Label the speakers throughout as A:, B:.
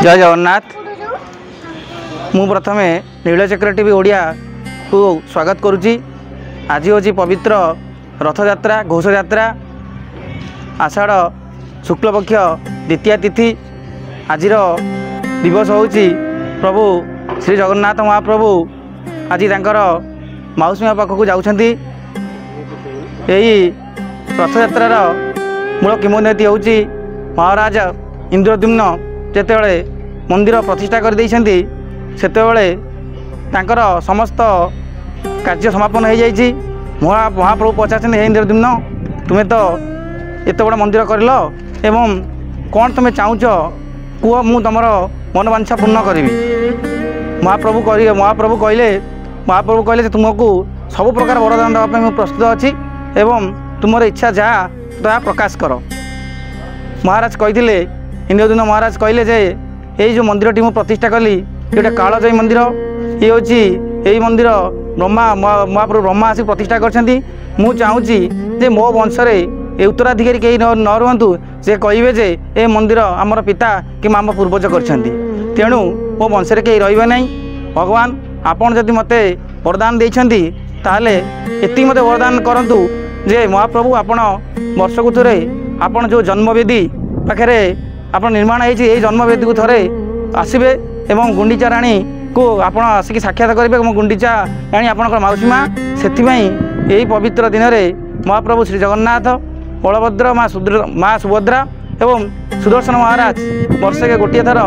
A: जय जगन्नाथ। मु प्रथमे नीलचक्र टीवी ओडिया को स्वागत करुच्ची। आज हूँ पवित्र रथयात्रा घोषयात्रा आषाढ़ शुक्लपक्ष द्वितीया तिथि। आज दिवस हूँ प्रभु श्री जगन्नाथ महाप्रभु आज तांकर मौसुमी पाखक जाउछंती। यही रथयात्रार मूल किंवदंती हूँ महाराज इंद्रद्युम्न जेतेबेले मंदिर प्रतिष्ठा कर देइछंती सेतेबेले तांकर समस्त कार्य समापन हो जाइछि। महाप्रभु पचारछंती हे इंद्रद्युम्न तुम्हें तो एत बड़ मंदिर करल एवं कौन तुम्हें चाहूच कुह मु तुमर मनोवांछा पूर्ण करी। महाप्रभु कहले तुमको सब प्रकार वरदान देवाई मुझे प्रस्तुत अच्छी एवं तुमर इच्छा जहाँ ताहा प्रकाश कर। महाराज कही इंद्रद्युम्न महाराज कहले जे यही जो मंदिर मुझे प्रतिष्ठा कली ये कालजयी मंदिर ये हूँ यही मंदिर ब्रह्मा महाप्रभु ब्रह्मा आसिक प्रतिष्ठा करछंती। मु चाहूँगी जे मो वंशरे उत्तराधिकारी कहीं न रुहतु से कहे जे ए मंदिर आमर पिता कि आम पूर्वज करछंती तेणु मो वंश कहीं रही ना। भगवान आपन जदि मते वरदान देइछंती ताहले एति मते वरदान करंतु जे महाप्रभु आपण वर्षकु थरे आपण जो जन्मवेदी पाखे आपण निर्माण होती यही जन्मवेदी को थरे आसबे एवं गुंडीचा राणी को आपण आसिक साक्षात करेंगे। गुंडीचा राणी आपणकर मौसी माँ से यही पवित्र दिन में महाप्रभु श्री जगन्नाथ बलभद्र माँ सुभद्रा एवं सुदर्शन महाराज वर्षके गोटे थर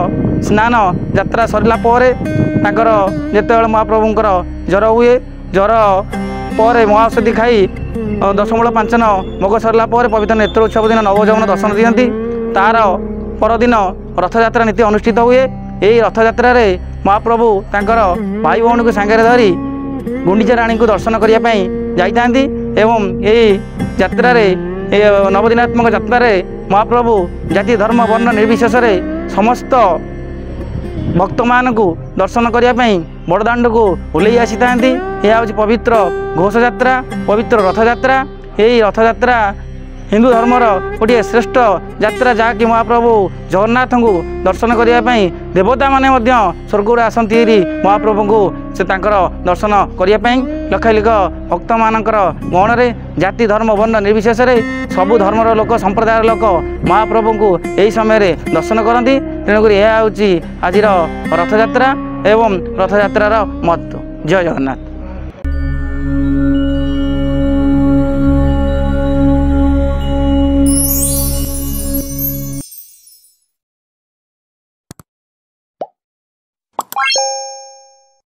A: स्नान यात्रा सरला तांकर जेतेबेले महाप्रभुंकर ज्वर हुए ज्वर पर महाऔषधि खाई 10 मग सरला पवित्र नेत्र उत्सव दिन नवजौवन दर्शन दियंती। तार परदिन रथयात्रा नीति अनुष्ठित हुए। यही रथयात्रा महाप्रभु तांकर भाई भौणी को सांगे धरी गुंडीचा राणी को दर्शन करने जाइतांती एवं यही यात्रा नवदिनात्मक यात्रा महाप्रभु जाति धर्म वर्ण निर्विशेष समस्त भक्त मानू दर्शन करने बड़दाण्ड को ओल्लई आसी था। यह हूँ पवित्र घोषयात्रा पवित्र रथयात्रा। यही रथयात्रा हिंदू धर्मर गोटे श्रेष्ठ यात्रा जहाँकि महाप्रभु जगन्नाथ को दर्शन करने देवता माने स्वर्ग आसती महाप्रभु को से दर्शन करने लक्ष लक्ष भक्त मानकर गणरे जाति धर्म वर्ण निर्विशेष सबु धर्मर लोक संप्रदायर लोक महाप्रभु को यही समय दर्शन करती। तेणुक यह हूँ आज रथयात्रा एवं रथयात्रार महत्व। जय जगन्नाथ।